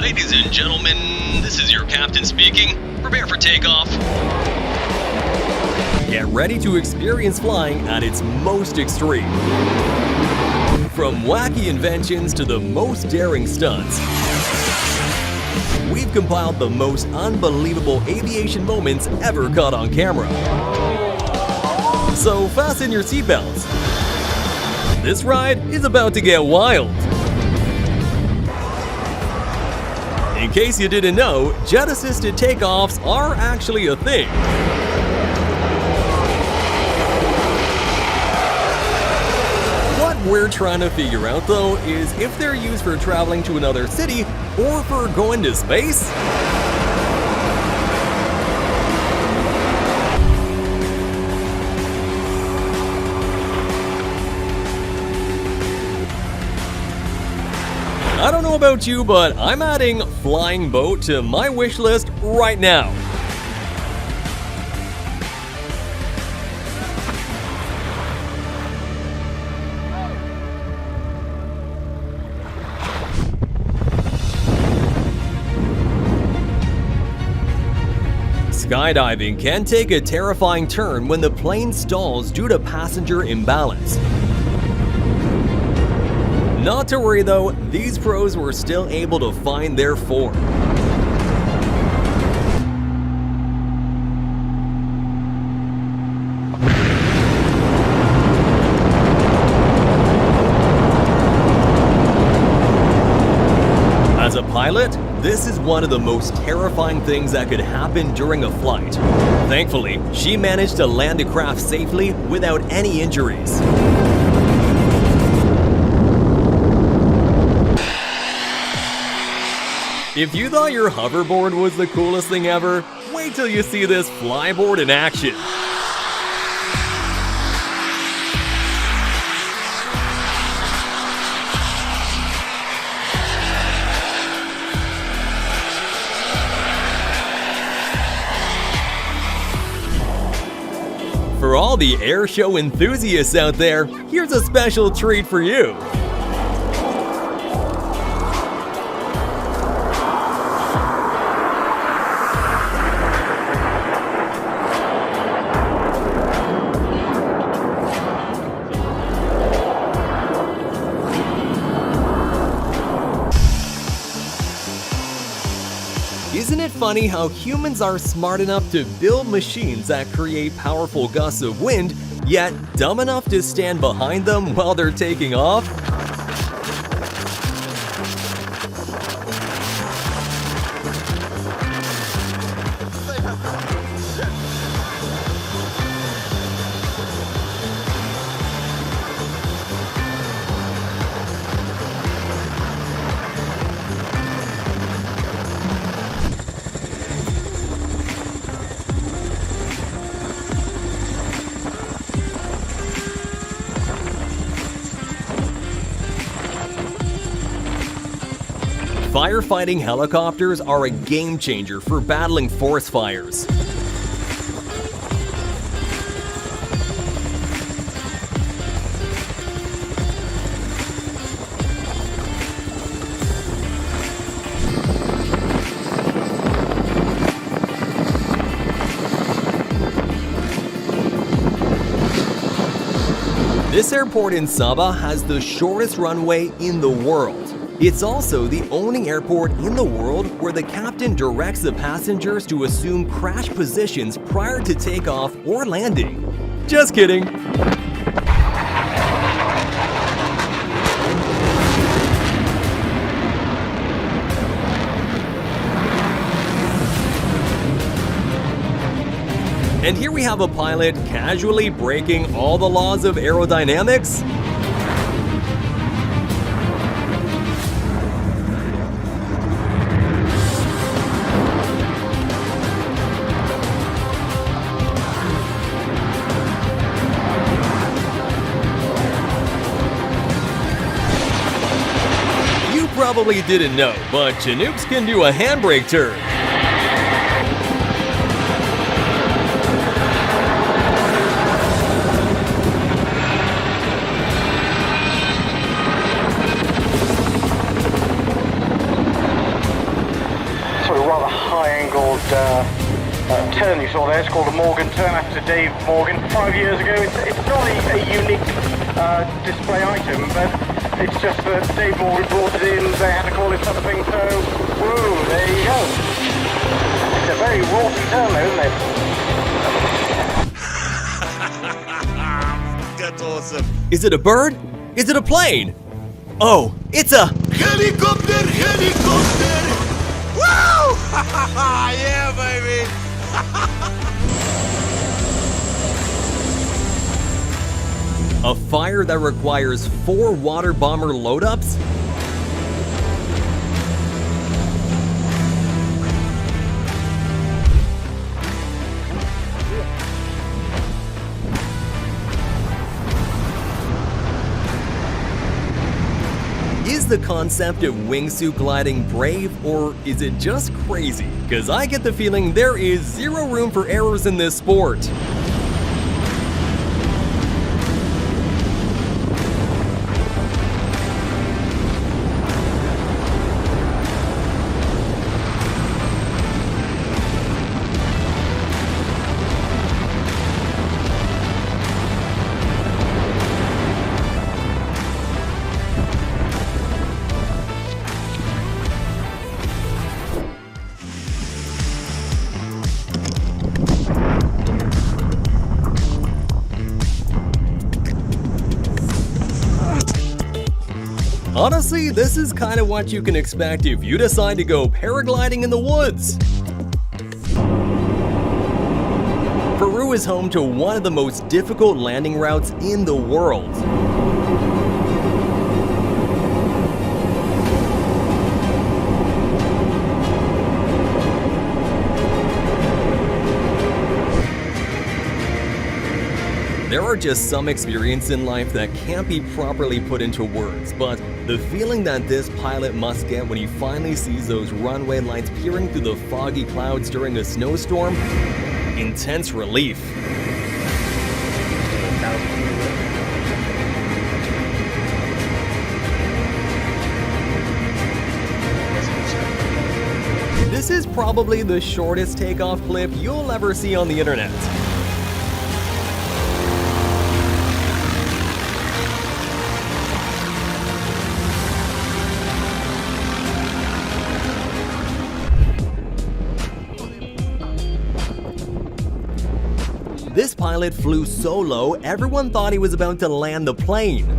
Ladies and gentlemen, this is your captain speaking. Prepare for takeoff. Get ready to experience flying at its most extreme. From wacky inventions to the most daring stunts, we've compiled the most unbelievable aviation moments ever caught on camera. So fasten your seatbelts. This ride is about to get wild. In case you didn't know, jet-assisted takeoffs are actually a thing. What we're trying to figure out though is if they're used for traveling to another city or for going to space. I don't know about you, but I'm adding flying boat to my wish list right now. Skydiving can take a terrifying turn when the plane stalls due to passenger imbalance. Not to worry though, these pros were still able to find their form. As a pilot, this is one of the most terrifying things that could happen during a flight. Thankfully, she managed to land the craft safely without any injuries. If you thought your hoverboard was the coolest thing ever, wait till you see this flyboard in action. For all the air show enthusiasts out there, here's a special treat for you. Isn't it funny how humans are smart enough to build machines that create powerful gusts of wind, yet dumb enough to stand behind them while they're taking off? Firefighting helicopters are a game changer for battling forest fires. This airport in Sabah has the shortest runway in the world. It's also the only airport in the world where the captain directs the passengers to assume crash positions prior to takeoff or landing. Just kidding. And here we have a pilot casually breaking all the laws of aerodynamics. Probably didn't know, but Chinooks can do a handbrake turn. turn you saw there. It's called a Morgan turn after Dave Morgan 5 years ago. It's not a unique display item, but it's just that Dave Morgan brought it in. They had to call it something, so whoa, there you go. It's a very raunchy turn though, isn't it? That's awesome. Is it a bird? Is it a plane? Oh, it's a Helicopter! Woo! Yeah, baby! a fire that requires 4 water bomber load-ups? Is the concept of wingsuit gliding brave, or is it just crazy? Cause I get the feeling there is zero room for errors in this sport. Honestly, this is kind of what you can expect if you decide to go paragliding in the woods. Peru is home to one of the most difficult landing routes in the world. There are just some experiences in life that can't be properly put into words, but the feeling that this pilot must get when he finally sees those runway lights peering through the foggy clouds during a snowstorm, intense relief. This is probably the shortest takeoff clip you'll ever see on the internet. This pilot flew so low, everyone thought he was about to land the plane.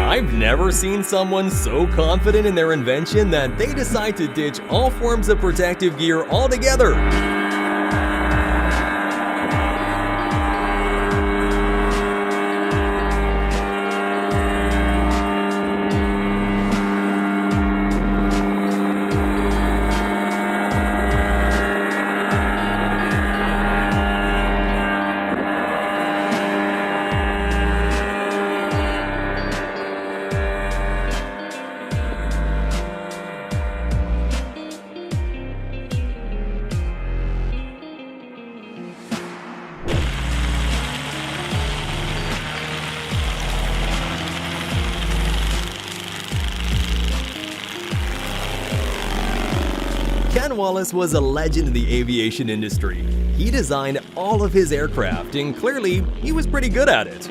I've never seen someone so confident in their invention that they decide to ditch all forms of protective gear altogether. Ken Wallace was a legend in the aviation industry. He designed all of his aircraft, and clearly, he was pretty good at it.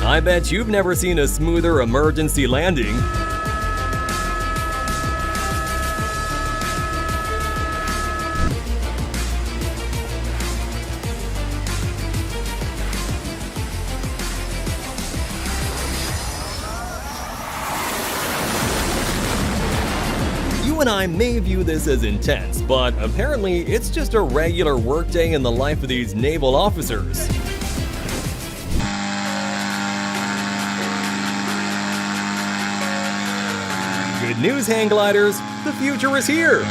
I bet you've never seen a smoother emergency landing. You You and I may view this as intense, but apparently it's just a regular workday in the life of these naval officers. Good news, hang gliders, the future is here!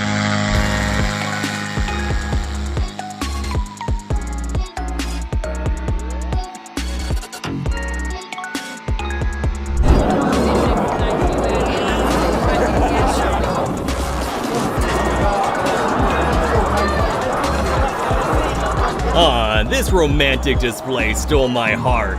This romantic display stole my heart.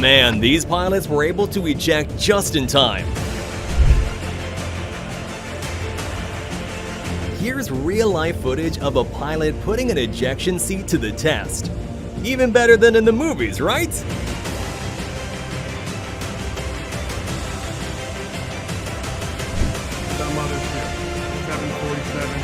Man, these pilots were able to eject just in time. Here's real-life footage of a pilot putting an ejection seat to the test. Even better than in the movies, right? Some other ship, 747,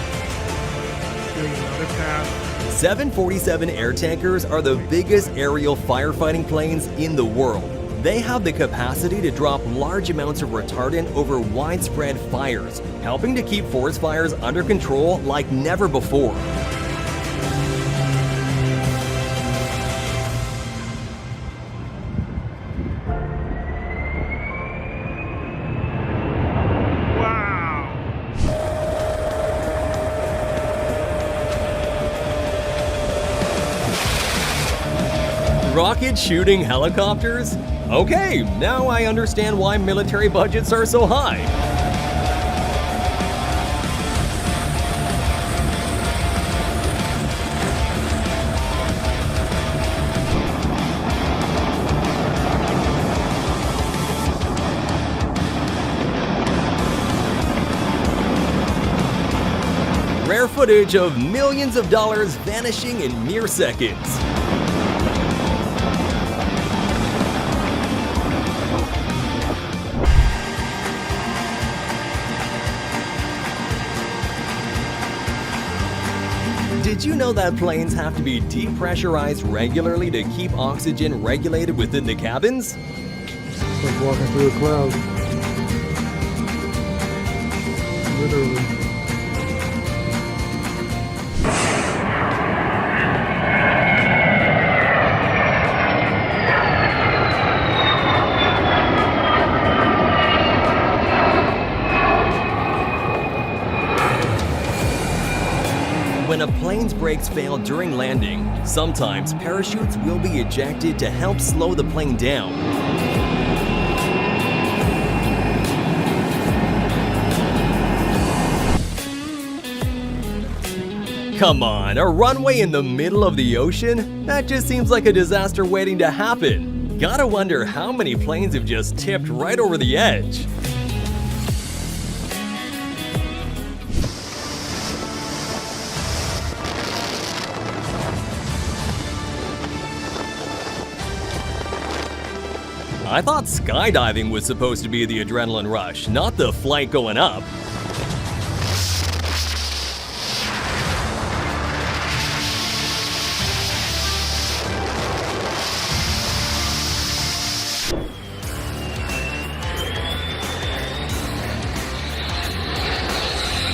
doing another pass. 747 air tankers are the biggest aerial firefighting planes in the world. They have the capacity to drop large amounts of retardant over widespread fires, helping to keep forest fires under control like never before. Rocket shooting helicopters? Okay, now I understand why military budgets are so high. Rare footage of millions of dollars vanishing in mere seconds. Did you know that planes have to be depressurized regularly to keep oxygen regulated within the cabins? It's like walking through a cloud. Literally. When a plane's brakes fail during landing, sometimes parachutes will be ejected to help slow the plane down. Come on, a runway in the middle of the ocean? That just seems like a disaster waiting to happen. Gotta wonder how many planes have just tipped right over the edge. I thought skydiving was supposed to be the adrenaline rush, not the flight going up.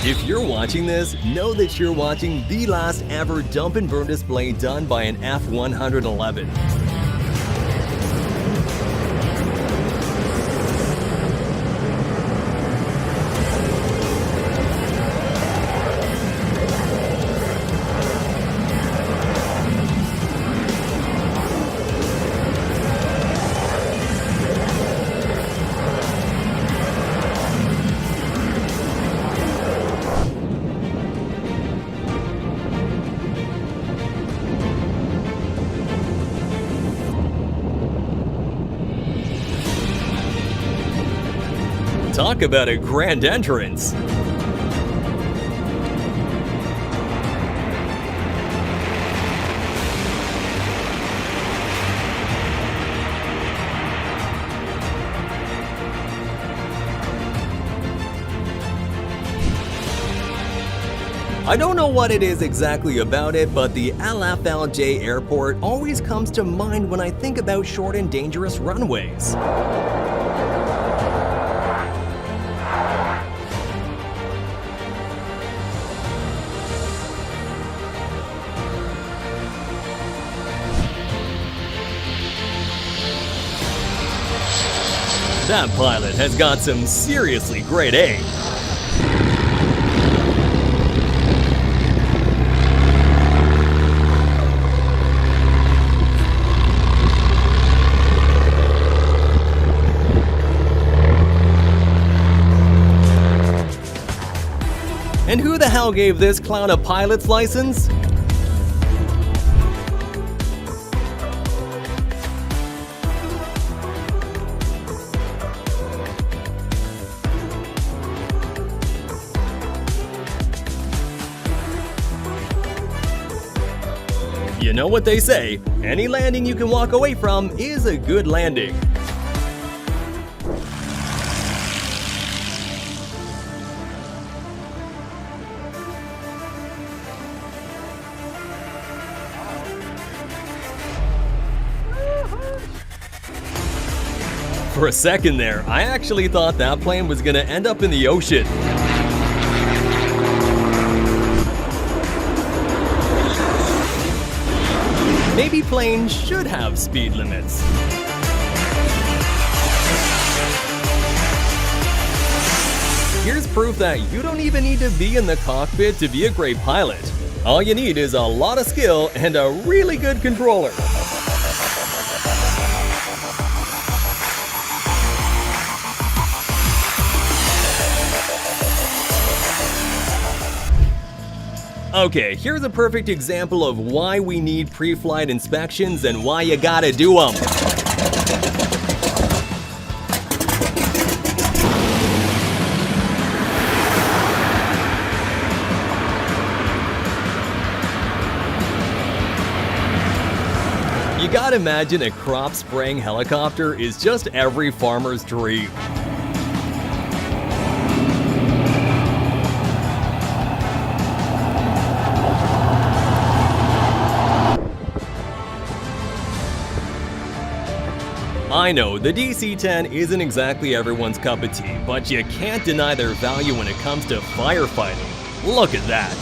If you're watching this, know that you're watching the last ever dump and burn display done by an F-111. Talk about a grand entrance! I don't know what it is exactly about it, but the LFLJ airport always comes to mind when I think about short and dangerous runways. That pilot has got some seriously great aim. And who the hell gave this clown a pilot's license? You know what they say, any landing you can walk away from is a good landing. For a second there, I actually thought that plane was gonna end up in the ocean. Maybe planes should have speed limits. Here's proof that you don't even need to be in the cockpit to be a great pilot. All you need is a lot of skill and a really good controller. Okay, here's a perfect example of why we need pre-flight inspections and why you gotta do them. You gotta imagine a crop spraying helicopter is just every farmer's dream. I know, the DC-10 isn't exactly everyone's cup of tea, but you can't deny their value when it comes to firefighting. Look at that!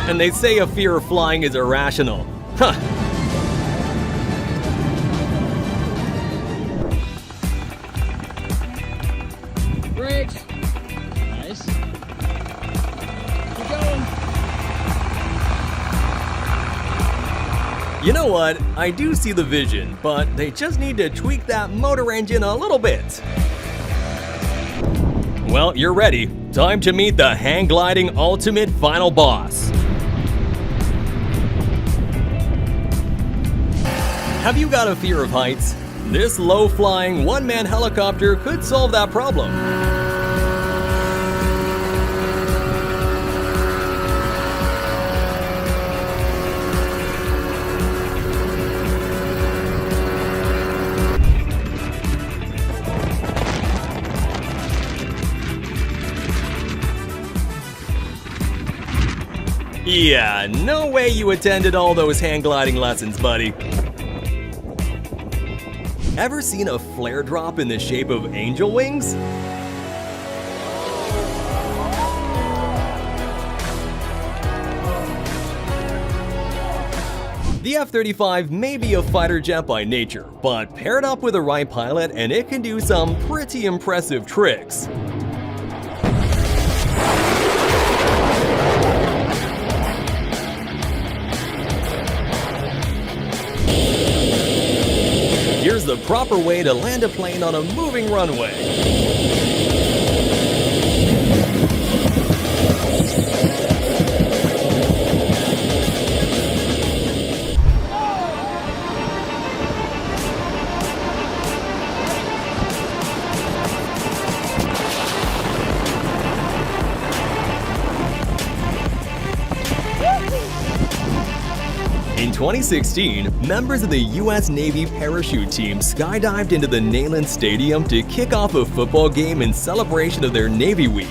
And they say a fear of flying is irrational. Huh. Brakes. Nice. Keep going. You know what? I do see the vision, but they just need to tweak that motor engine a little bit. Well, you're ready. Time to meet the hang gliding ultimate final boss. Have you got a fear of heights? This low-flying one-man helicopter could solve that problem. Yeah, no way you attended all those hang gliding lessons, buddy. Ever seen a flare drop in the shape of angel wings? The F-35 may be a fighter jet by nature, but paired up with the right pilot and it can do some pretty impressive tricks. Here's the proper way to land a plane on a moving runway. In 2016, members of the U.S. Navy parachute team skydived into the Neyland Stadium to kick off a football game in celebration of their Navy Week.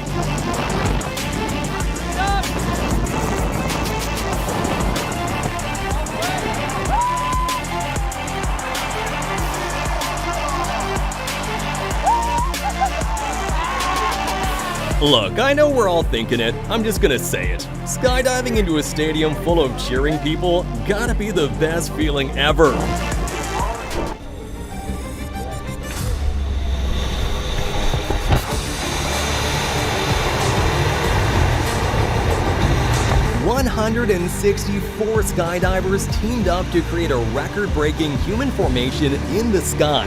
Look, I know we're all thinking it, I'm just gonna say it. Skydiving into a stadium full of cheering people gotta be the best feeling ever. "164 skydivers teamed up to create a record-breaking human formation in the sky.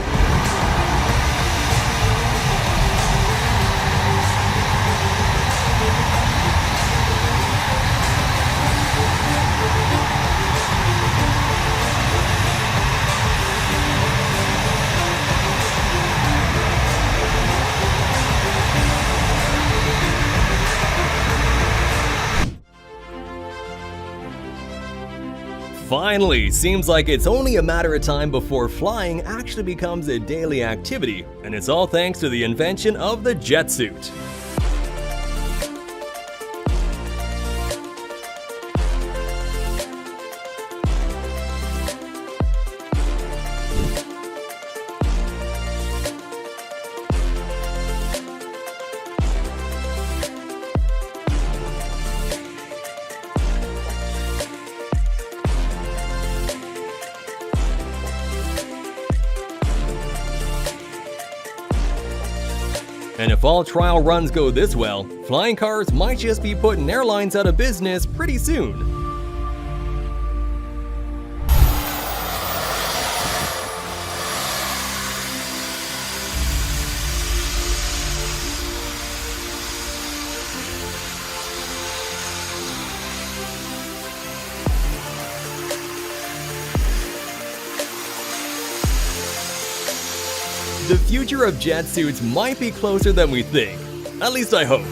Finally, seems like it's only a matter of time before flying actually becomes a daily activity, and it's all thanks to the invention of the jet suit. And if all trial runs go this well, flying cars might just be putting airlines out of business pretty soon. The future of jet suits might be closer than we think. At least I hope.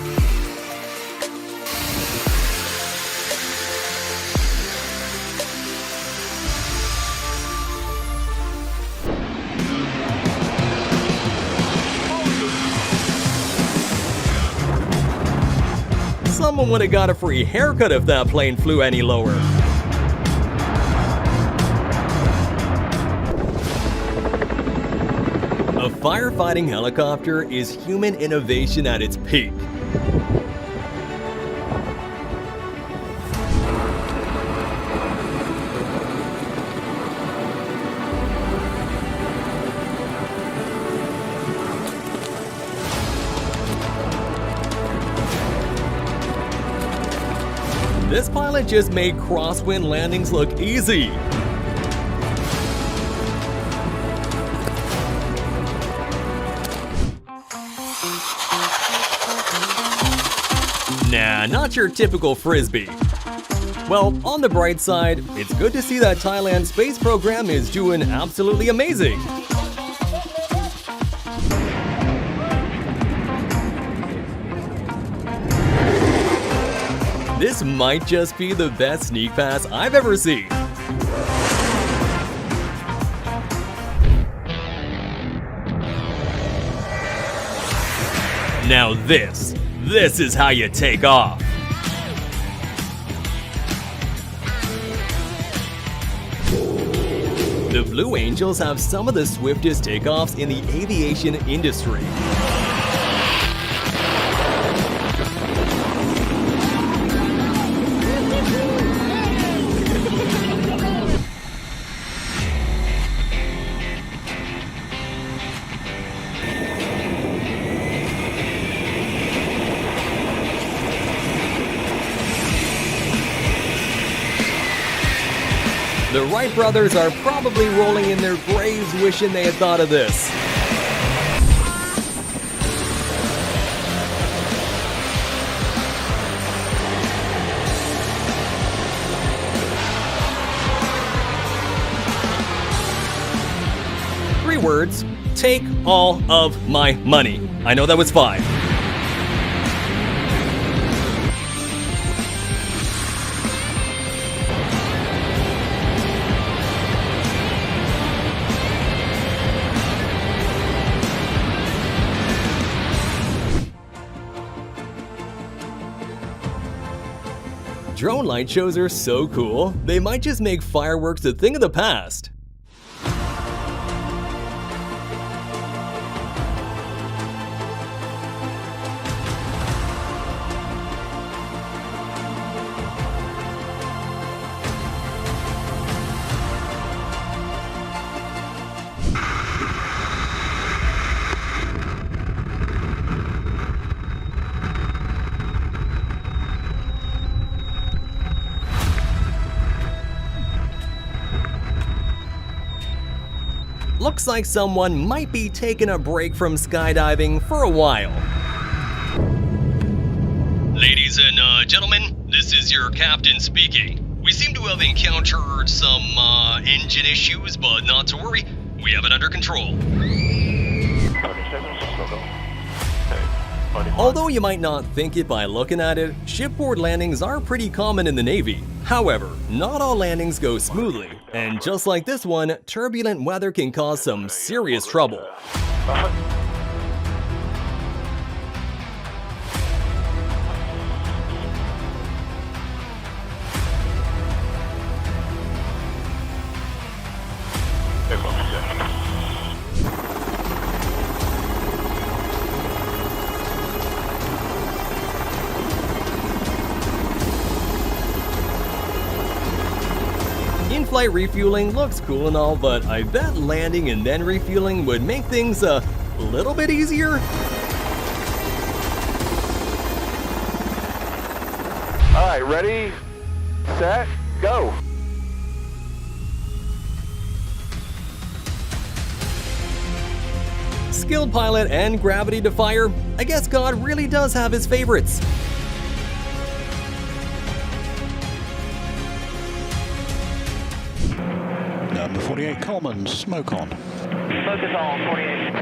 Someone would have got a free haircut if that plane flew any lower. A firefighting helicopter is human innovation at its peak. This pilot just made crosswind landings look easy. Nah, not your typical frisbee. Well, on the bright side, it's good to see that Thailand's space program is doing absolutely amazing. This might just be the best sneak pass I've ever seen. Now this is how you take off. The Blue Angels have some of the swiftest takeoffs in the aviation industry. The Wright brothers are probably rolling in their graves wishing they had thought of this. Three words: take all of my money. I know that was 5. drone light shows are so cool, they might just make fireworks a thing of the past. Looks like someone might be taking a break from skydiving for a while. Ladies and gentlemen, this is your captain speaking. We seem to have encountered some engine issues, but not to worry, we have it under control. Although you might not think it by looking at it, shipboard landings are pretty common in the Navy. However, not all landings go smoothly, and just like this one, turbulent weather can cause some serious trouble. In-flight refueling looks cool and all, but I bet landing and then refueling would make things a little bit easier. Alright, ready, set, go. Skilled pilot and gravity to fire, I guess God really does have his favorites. Number 48 Coleman, smoke on. Smoke is on, 48.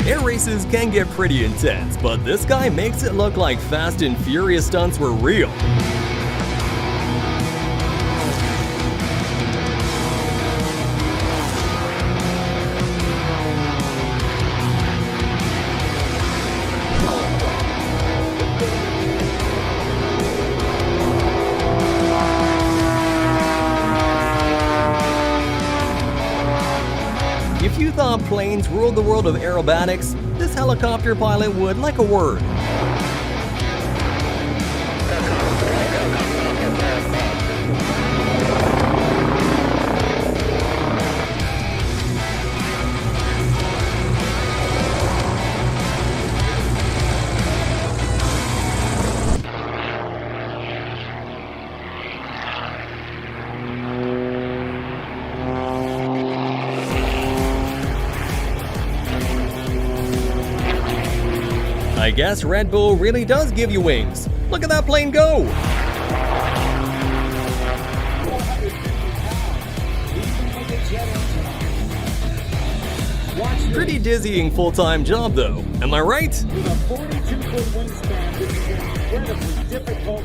Air races can get pretty intense, but this guy makes it look like Fast and Furious stunts were real. If you thought planes ruled the world of aerobatics, this helicopter pilot would like a word. I guess Red Bull really does give you wings. Look at that plane go! Pretty dizzying full-time job though, am I right? With a 42-foot wingspan, this is incredibly difficult.